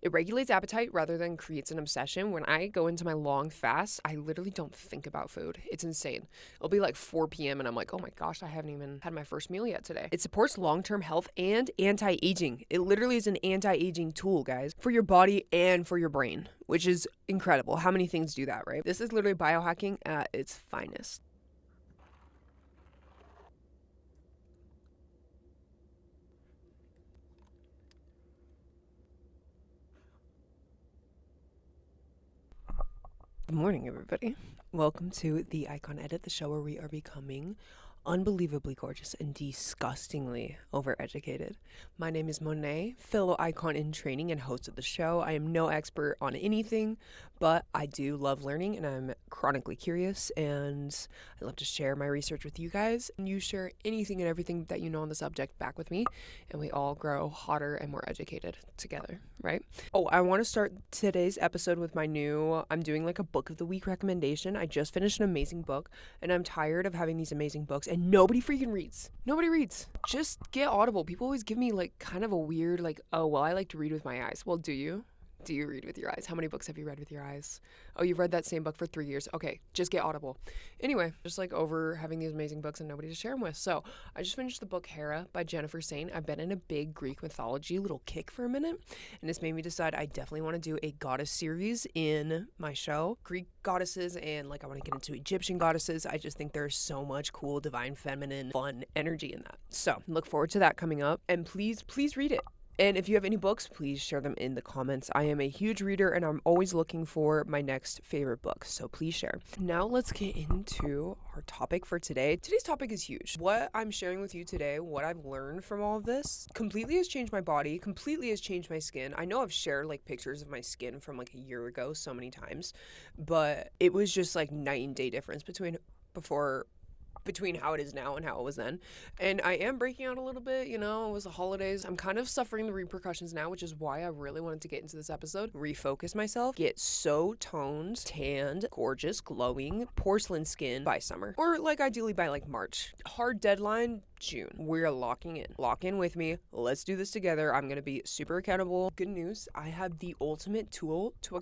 It regulates appetite rather than creates an obsession. When I go into my long fast, I literally don't think about food. It's insane. It'll be like 4 p.m. and I'm like, oh my gosh, I haven't even had my first meal yet today. It supports long-term health and anti-aging. It literally is an anti-aging tool, guys, for your body and for your brain, which is incredible. How many things do that, right? This is literally biohacking at its finest. Good morning, everybody. Welcome to the Icon Edit, the show where we are becoming unbelievably gorgeous and disgustingly overeducated. My name is Monet, fellow icon in training and host of the show. I am no expert on anything, but I do love learning and I'm chronically curious, and I love to share my research with you guys, and you share anything and everything that you know on the subject back with me, and we all grow hotter and more educated together, right? Oh, I want to start today's episode with I'm doing like a book of the week recommendation. I just finished an amazing book and I'm tired of having these amazing books and nobody freaking reads. Nobody reads. Just get Audible. People always give me like kind of a weird like, oh, well, I like to read with my eyes. Well, do you? Do you read with your eyes? How many books have you read with your eyes? Oh, you've read that same book for 3 years. Okay, just get Audible. Anyway, just like over having these amazing books and nobody to share them with. So I just finished the book Hera by Jennifer Saint. I've been in a big Greek mythology little kick for a minute, and this made me decide I definitely want to do a goddess series in my show. Greek goddesses, and like I want to get into Egyptian goddesses. I just think there's so much cool, divine, feminine, fun energy in that. So look forward to that coming up, and please read it. And if you have any books, please share them in the comments. I am a huge reader and I'm always looking for my next favorite book, so please share. Now let's get into our topic for today. Today's topic is huge. What I'm sharing with you today, what I've learned from all of this, completely has changed my body, completely has changed my skin. I know I've shared like pictures of my skin from like a year ago so many times, but it was just like night and day difference between how it is now and how it was then. And I am breaking out a little bit, it was the holidays. I'm kind of suffering the repercussions now, which is why I really wanted to get into this episode, refocus myself, get so toned, tanned, gorgeous, glowing, porcelain skin by summer, or like ideally by like March. Hard deadline, June. We're locking in. Lock in with me. Let's do this together. I'm going to be super accountable. Good news, I have the ultimate tool to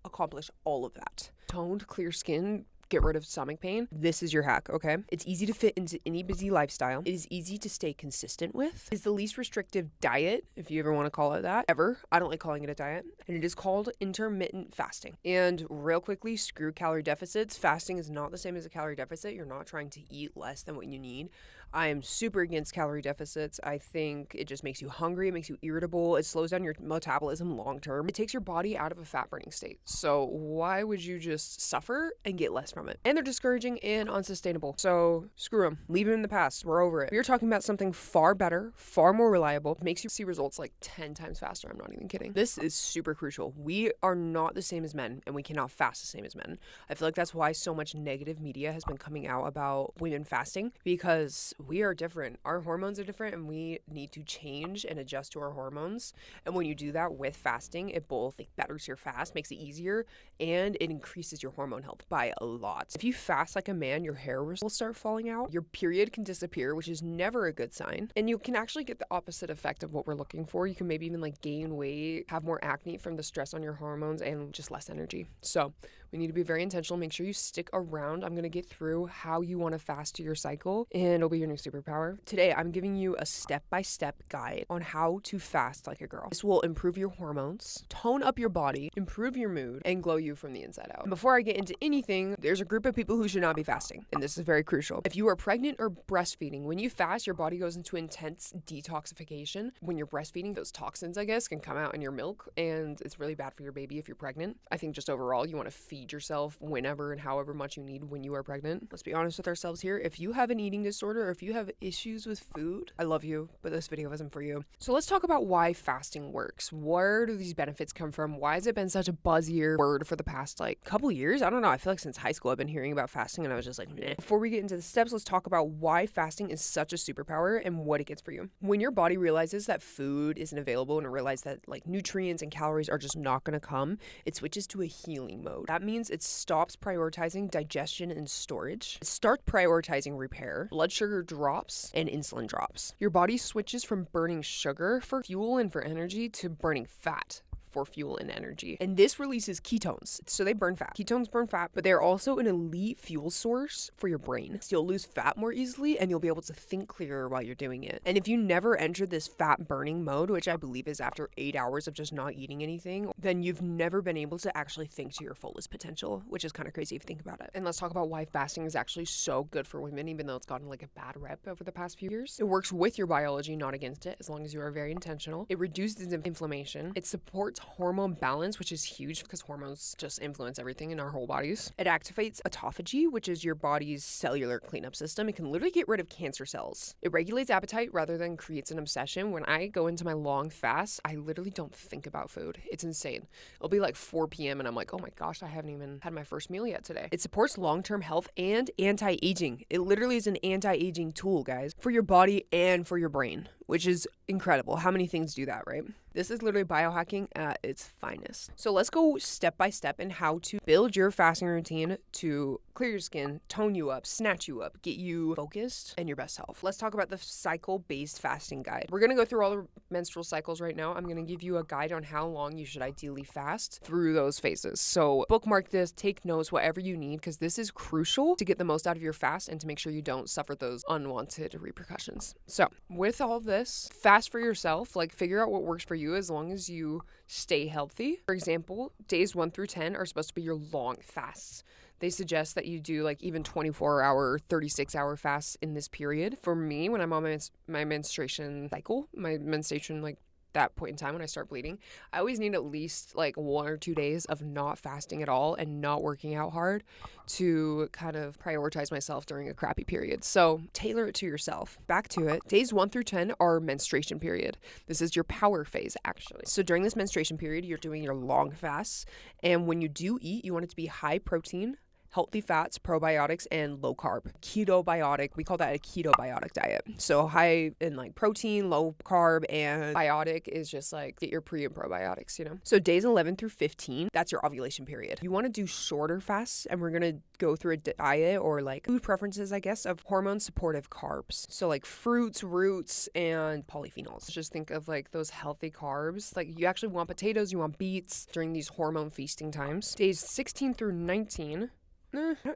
accomplish all of that. Toned, clear skin, get rid of stomach pain. This is your hack, okay? It's easy to fit into any busy lifestyle. It is easy to stay consistent with. It's the least restrictive diet, if you ever want to call it that, ever. I don't like calling it a diet. And it is called intermittent fasting. And real quickly, screw calorie deficits. Fasting is not the same as a calorie deficit. You're not trying to eat less than what you need. I am super against calorie deficits. I think it just makes you hungry. It makes you irritable. It slows down your metabolism long term. It takes your body out of a fat burning state. So why would you just suffer and get less from it? And they're discouraging and unsustainable. So screw them. Leave them in the past. We're over it. We're talking about something far better, far more reliable. Makes you see results like 10 times faster. I'm not even kidding. This is super crucial. We are not the same as men, and we cannot fast the same as men. I feel like that's why so much negative media has been coming out about women fasting, because we are different. Our hormones are different, and we need to change and adjust to our hormones. And when you do that with fasting, it both betters your fast, makes it easier, and it increases your hormone health by a lot. If you fast like a man, your hair will start falling out. Your period can disappear, which is never a good sign. And you can actually get the opposite effect of what we're looking for. You can maybe even gain weight, have more acne from the stress on your hormones, and just less energy. So we need to be very intentional. Make sure you stick around. I'm going to get through how you want to fast to your cycle, and it'll be your new superpower. Today, I'm giving you a step-by-step guide on how to fast like a girl. This will improve your hormones, tone up your body, improve your mood, and glow you from the inside out. And before I get into anything, there's a group of people who should not be fasting, and this is very crucial. If you are pregnant or breastfeeding, when you fast, your body goes into intense detoxification. When you're breastfeeding, those toxins, can come out in your milk, and it's really bad for your baby if you're pregnant. I think just overall, you want to feed yourself whenever and however much you need when you are pregnant. Let's be honest with ourselves here. If you have an eating disorder, or if you have issues with food, I love you, but this video isn't for you. So let's talk about why fasting works. Where do these benefits come from? Why has it been such a buzzier word for the past couple years? I don't know. I feel like since high school I've been hearing about fasting and I was just meh. Before we get into the steps, let's talk about why fasting is such a superpower and what it gets for you. When your body realizes that food isn't available and it realizes that nutrients and calories are just not going to come, it switches to a healing mode. That means it stops prioritizing digestion and storage. It starts prioritizing repair. Blood sugar drops and insulin drops. Your body switches from burning sugar for fuel and for energy to burning fat for fuel and energy. And this releases ketones. So they burn fat. Ketones burn fat, but they're also an elite fuel source for your brain. So you'll lose fat more easily and you'll be able to think clearer while you're doing it. And if you never enter this fat burning mode, which I believe is after 8 hours of just not eating anything, then you've never been able to actually think to your fullest potential, which is kind of crazy if you think about it. And let's talk about why fasting is actually so good for women, even though it's gotten like a bad rep over the past few years. It works with your biology, not against it, as long as you are very intentional. It reduces inflammation. It supports hormone balance, which is huge because hormones just influence everything in our whole bodies. It activates autophagy, which is your body's cellular cleanup system. It can literally get rid of cancer cells. It regulates appetite rather than creates an obsession. When I go into my long fast, I literally don't think about food. It's insane. It'll be like 4 p.m. and I'm like, oh my gosh, I haven't even had my first meal yet today. It supports long-term health and anti-aging. It literally is an anti-aging tool, guys, for your body and for your brain, which is incredible. How many things do that, right? This is literally biohacking at its finest. So let's go step by step in how to build your fasting routine to clear your skin, tone you up, snatch you up, get you focused and your best health. Let's talk about the cycle-based fasting guide. We're going to go through all the menstrual cycles right now. I'm going to give you a guide on how long you should ideally fast through those phases. So bookmark this, take notes, whatever you need, because this is crucial to get the most out of your fast and to make sure you don't suffer those unwanted repercussions. So with all this, fast for yourself, like figure out what works for you as long as you stay healthy. For example, days 1 through 10 are supposed to be your long fasts. They suggest that you do like even 24-hour, 36-hour fasts in this period. For me, when I'm on my menstruation cycle, my menstruation like that point in time when I start bleeding, I always need at least like 1 or 2 days of not fasting at all and not working out hard to kind of prioritize myself during a crappy period. So tailor it to yourself. Back to it. Days 1 through 10 are menstruation period. This is your power phase, actually. So during this menstruation period, you're doing your long fasts. And when you do eat, you want it to be high protein, healthy fats, probiotics, and low carb. Ketobiotic, we call that a ketobiotic diet. So high in like protein, low carb, and biotic is just like get your pre and probiotics, you know? So days 11 through 15, that's your ovulation period. You want to do shorter fasts, and we're going to go through a diet or like food preferences, I guess, of hormone supportive carbs. So like fruits, roots, and polyphenols. Just think of like those healthy carbs. Like you actually want potatoes, you want beets during these hormone feasting times. Days 16 through 19,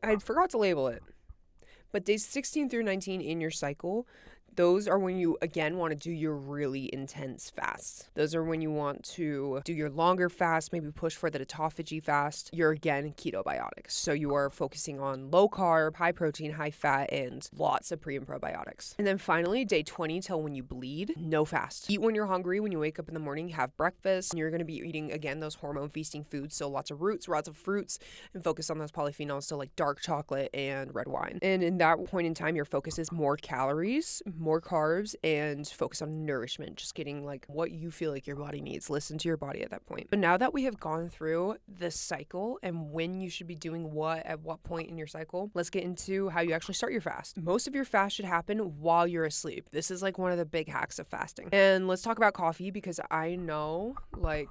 I forgot to label it. But days 16 through 19 in your cycle, those are when you, again, want to do your really intense fasts. Those are when you want to do your longer fast, maybe push for the autophagy fast. You're, again, ketobiotic. So you are focusing on low carb, high protein, high fat, and lots of pre and probiotics. And then finally, day 20 till when you bleed, no fast. Eat when you're hungry. When you wake up in the morning, have breakfast. And you're going to be eating, again, those hormone feasting foods. So lots of roots, lots of fruits, and focus on those polyphenols. So like dark chocolate and red wine. And in that point in time, your focus is more calories, more carbs, and focus on nourishment, just getting like what you feel like your body needs. Listen to your body at that point. But now that we have gone through the cycle and when you should be doing what at what point in your cycle, let's get into how you actually start your fast. Most of your fast should happen while you're asleep. This is like one of the big hacks of fasting. And let's talk about coffee, because I know like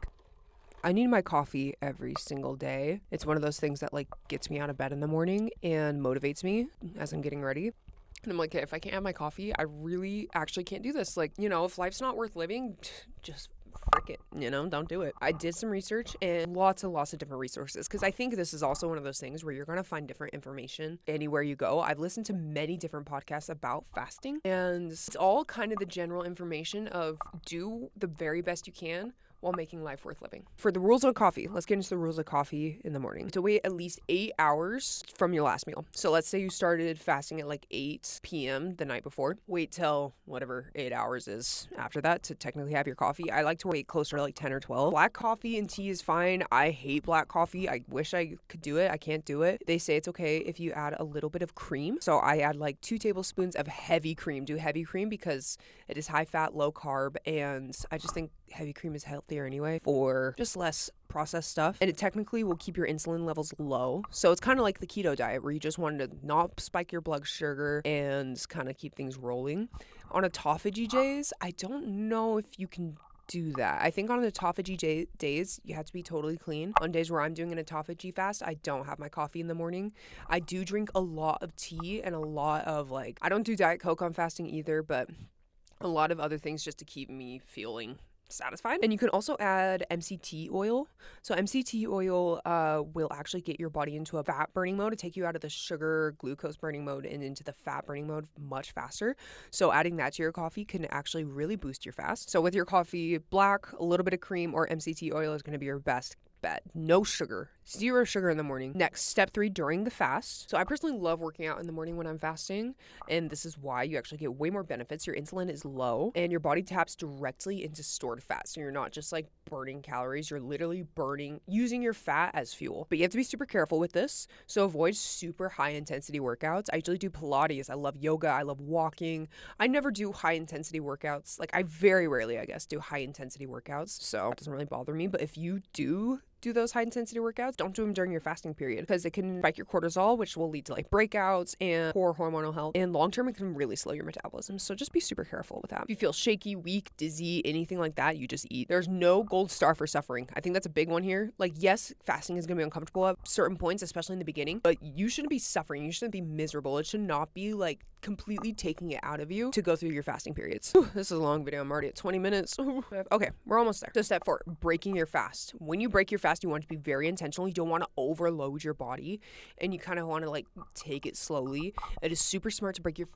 I need my coffee every single day. It's one of those things that like gets me out of bed in the morning and motivates me as I'm getting ready. And I'm like, okay, if I can't have my coffee, I really actually can't do this. Like, you know, if life's not worth living, just frick it, you know, don't do it. I did some research and lots and lots of different resources, because I think this is also one of those things where you're going to find different information anywhere you go. I've listened to many different podcasts about fasting, and it's all kind of the general information of do the very best you can while making life worth living. For the rules on coffee, let's get into the rules of coffee in the morning. To wait at least 8 hours from your last meal. So let's say you started fasting at like 8 p.m. the night before. Wait till whatever 8 hours is after that to technically have your coffee. I like to wait closer to like 10 or 12. Black coffee and tea is fine. I hate black coffee. I wish I could do it. I can't do it. They say it's okay if you add a little bit of cream. So I add like 2 tablespoons of heavy cream. Do heavy cream because it is high fat, low carb, and I just think heavy cream is healthier anyway for just less processed stuff, and it technically will keep your insulin levels low. So it's kind of like the keto diet where you just wanted to not spike your blood sugar and kind of keep things rolling. On autophagy days, I don't know if you can do that. I think on autophagy days, you have to be totally clean. On days where I'm doing an autophagy fast, I don't have my coffee in the morning. I do drink a lot of tea and a lot of like, I don't do Diet Coke on fasting either, but a lot of other things just to keep me feeling satisfied. And you can also add MCT oil. So MCT oil will actually get your body into a fat burning mode to take you out of the sugar glucose burning mode and into the fat burning mode much faster. So adding that to your coffee can actually really boost your fast. So with your coffee, black, a little bit of cream, or MCT oil is going to be your best bet. No sugar, 0 sugar in the morning. Next, step 3, during the fast. So I personally love working out in the morning when I'm fasting, and this is why you actually get way more benefits. Your insulin is low and your body taps directly into stored fat. So you're not just like burning calories, you're literally using your fat as fuel. But you have to be super careful with this. So avoid super high intensity workouts. I usually do Pilates. I love yoga. I love walking. I never do high intensity workouts. Like I very rarely, I guess, do high intensity workouts. So it doesn't really bother me. But if you do those high intensity workouts, don't do them during your fasting period because it can spike your cortisol, which will lead to like breakouts and poor hormonal health. And long term, it can really slow your metabolism. So just be super careful with that. If you feel shaky, weak, dizzy, anything like that, you just eat. There's no gold star for suffering. I think that's a big one here. Like, yes, fasting is going to be uncomfortable at certain points, especially in the beginning, but you shouldn't be suffering. You shouldn't be miserable. It should not be like completely taking it out of you to go through your fasting periods. This is a long video. I'm already at 20 minutes. Okay, we're almost there. So step 4, breaking your fast. When you break your fast, you want to be very intentional. You don't want to overload your body and you kind of want to like take it slowly. It is super smart to break your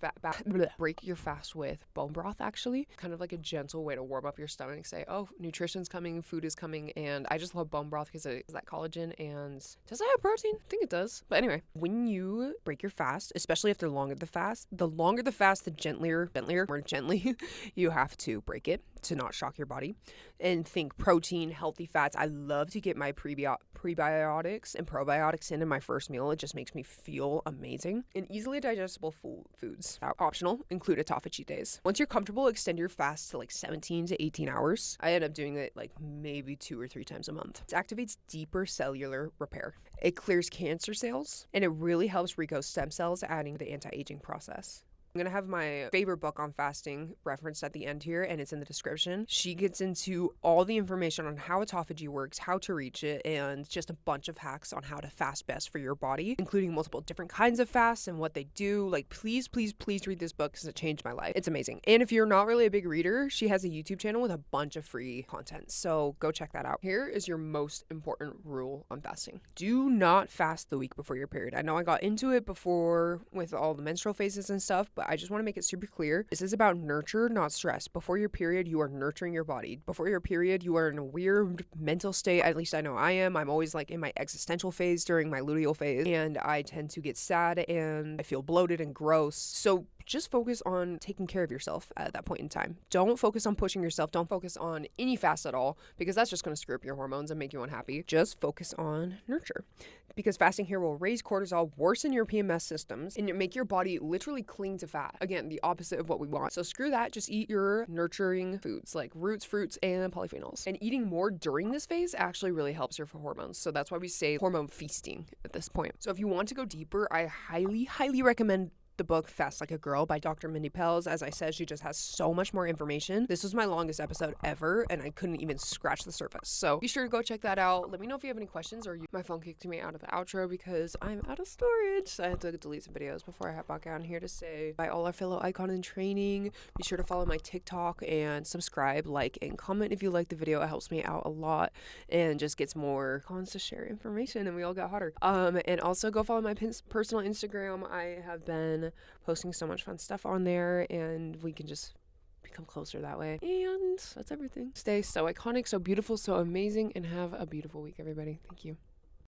fast with bone broth, actually. Kind of like a gentle way to warm up your stomach, say, oh, nutrition's coming, food is coming. And I just love bone broth because it is that collagen. And does it have protein? I think it does. But anyway, when you break your fast, especially if they're longer the fast, the more gently you have to break it to not shock your body. And think protein, healthy fats. I love to get my prebiotics and probiotics in my first meal. It just makes me feel amazing. And easily digestible foods. Optional, include autophagy days. Once you're comfortable, extend your fast to like 17 to 18 hours. I end up doing it like maybe 2 or 3 times a month. It activates deeper cellular repair. It clears cancer cells, and it really helps regrow stem cells, adding to the anti-aging process. I'm going to have my favorite book on fasting referenced at the end here, and it's in the description. She gets into all the information on how autophagy works, how to reach it, and just a bunch of hacks on how to fast best for your body, including multiple different kinds of fasts and what they do. Like, please, please, please read this book because it changed my life. It's amazing. And if you're not really a big reader, she has a YouTube channel with a bunch of free content. So go check that out. Here is your most important rule on fasting. Do not fast the week before your period. I know I got into it before with all the menstrual phases and stuff, but I just want to make it super clear. This is about nurture, not stress. Before your period, you are nurturing your body. Before your period, you are in a weird mental state. At least I know I am. I'm always like in my existential phase during my luteal phase, and I tend to get sad and I feel bloated and gross. So just focus on taking care of yourself at that point in time. Don't focus on pushing yourself. Don't focus on any fast at all, because that's just going to screw up your hormones and make you unhappy. Just focus on nurture, because fasting here will raise cortisol, worsen your PMS systems, and make your body literally cling to fat. Again, the opposite of what we want. So screw that. Just eat your nurturing foods like roots, fruits, and polyphenols. And eating more during this phase actually really helps your hormones. So that's why we say hormone feasting at this point. So if you want to go deeper, I highly, highly recommend the book Fast Like a Girl by Dr. Mindy Pelz. As I said, she just has so much more information. This was my longest episode ever, and I couldn't even scratch the surface. So be sure to go check that out. Let me know if you have any questions, or my phone kicked me out of the outro because I'm out of storage. I had to delete some videos before I hop back on here to say bye, all our fellow icon in training. Be sure to follow my TikTok and subscribe, like, and comment if you like the video. It helps me out a lot and just gets more cons to share information, and we all got hotter. And also go follow my personal Instagram. I have been posting so much fun stuff on there, and we can just become closer that way. And that's everything. Stay so iconic, so beautiful, so amazing, and have a beautiful week, everybody. Thank you.